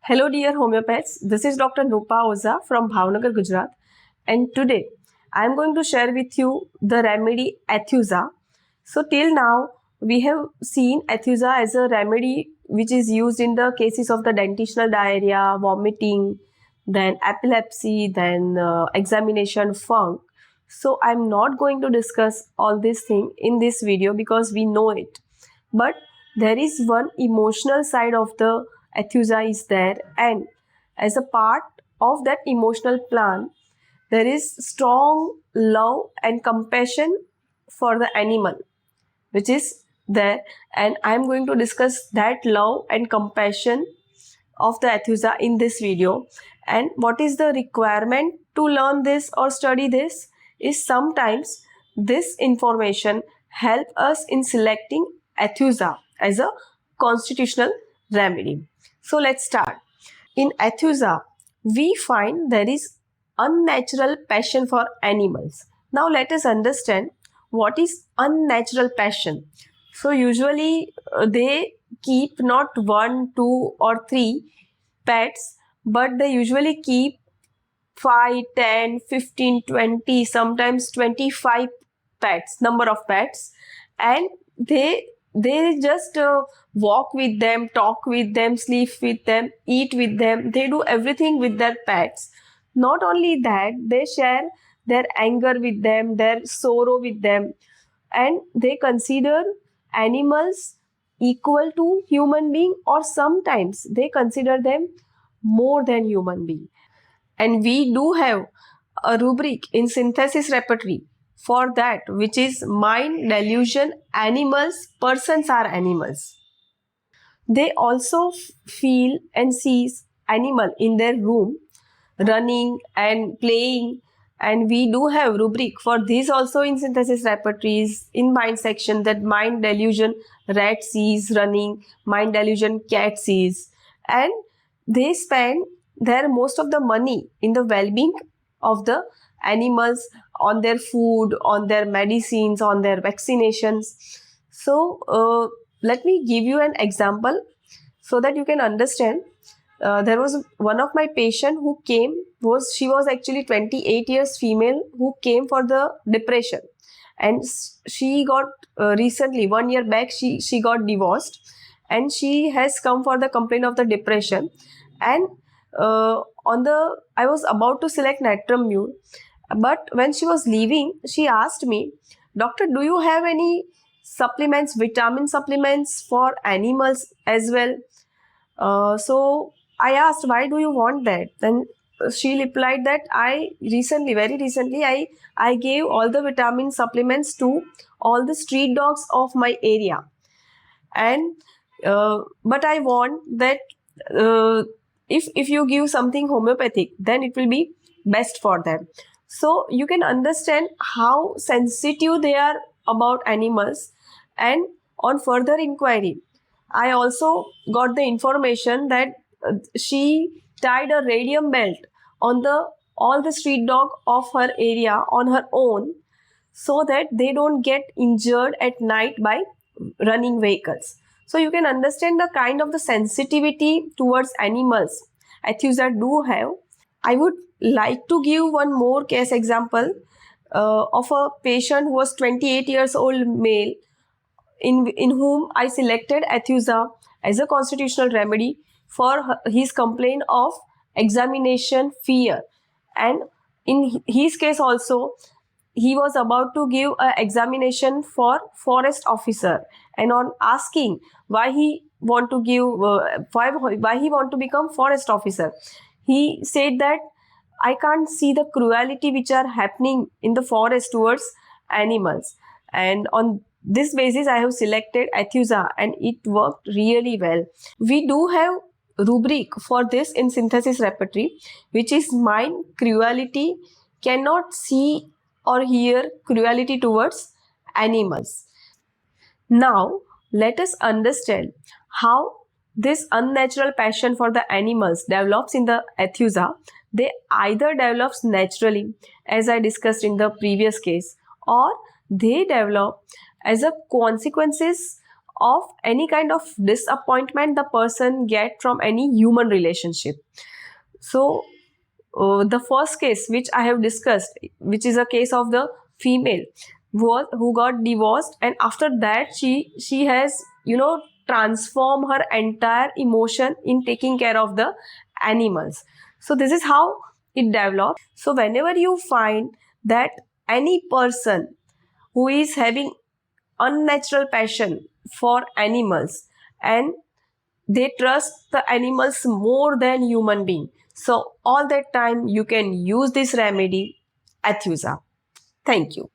Hello dear homeopaths, this is Dr.Nrupa oza from Bhavnagar, Gujarat, and today I am going to share with you the Remedy-Aethusa. So till now we have seen Aethusa as a remedy which is used in the cases of the dentitional diarrhea, vomiting, then epilepsy, then examination funk. So I am not going to discuss all these things in this video because we know it. But there is one emotional side of the Aethusa is there, and as a part of that emotional plan, there is strong love and compassion for the animal which is there, and I am going to discuss that love and compassion of the Aethusa in this video. And what is the requirement to learn this or study this is sometimes this information help us in selecting Aethusa as a constitutional remedy. So let's start. In Aethusa, we find there is unnatural passion for animals. Now let us understand what is unnatural passion. So usually they keep not 1, 2 or 3 pets, but they usually keep 5, 10, 15, 20, sometimes 25 pets, number of pets, and they just walk with them, talk with them, sleep with them, eat with them. They do everything with their pets. Not only that, they share their anger with them, their sorrow with them, and they consider animals equal to human being, or sometimes they consider them more than human being. And we do have a rubric in synthesis repertory for that, which is mind, delusion, animals, persons are animals. They also feel and sees animal in their room running and playing, and we do have rubric for this also in synthesis repertories in mind section, that mind delusion rat sees running, mind delusion cat sees, and they spend their most of the money in the well-being of the animals, on their food, on their medicines, on their vaccinations. So let me give you an example so that you can understand. There was one of my patient who came, she was actually 28 years female, who came for the depression, and she got recently 1 year back she got divorced, and she has come for the complaint of the depression. And I was about to select natrum mule, but when she was leaving, she asked me, "Doctor, do you have any supplements, vitamin supplements for animals as well?" So I asked, "Why do you want that?" Then she replied that very recently, I gave all the vitamin supplements to all the street dogs of my area, and but I want that if you give something homeopathic, then it will be best for them. So you can understand how sensitive they are about animals. And on further inquiry, I also got the information that she tied a radium belt on all the street dog of her area on her own, so that they don't get injured at night by running vehicles. So you can understand the kind of the sensitivity towards animals Aethusa do have. I would like to give one more case example of a patient who was 28 years old male, in whom I selected Aethusa as a constitutional remedy for his complaint of examination fear. And in his case also, he was about to give an examination for forest officer, and on asking why he want to give why he want to become forest officer, he said that I can't see the cruelty which are happening in the forest towards animals, and on this basis I have selected Aethusa, and it worked really well. We do have rubric for this in synthesis repertory, which is mind, cruelty, cannot see or hear cruelty towards animals. Now let us understand how this unnatural passion for the animals develops in the Aethusa. They either develops naturally, as I discussed in the previous case, or they develop as a consequences of any kind of disappointment the person get from any human relationship. So the first case which I have discussed, which is a case of the female who got divorced, and after that she has transformed her entire emotion in taking care of the animals. So this is how it developed. So whenever you find that any person who is having unnatural passion for animals and they trust the animals more than human being, so all that time you can use this remedy Aethusa. Thank you.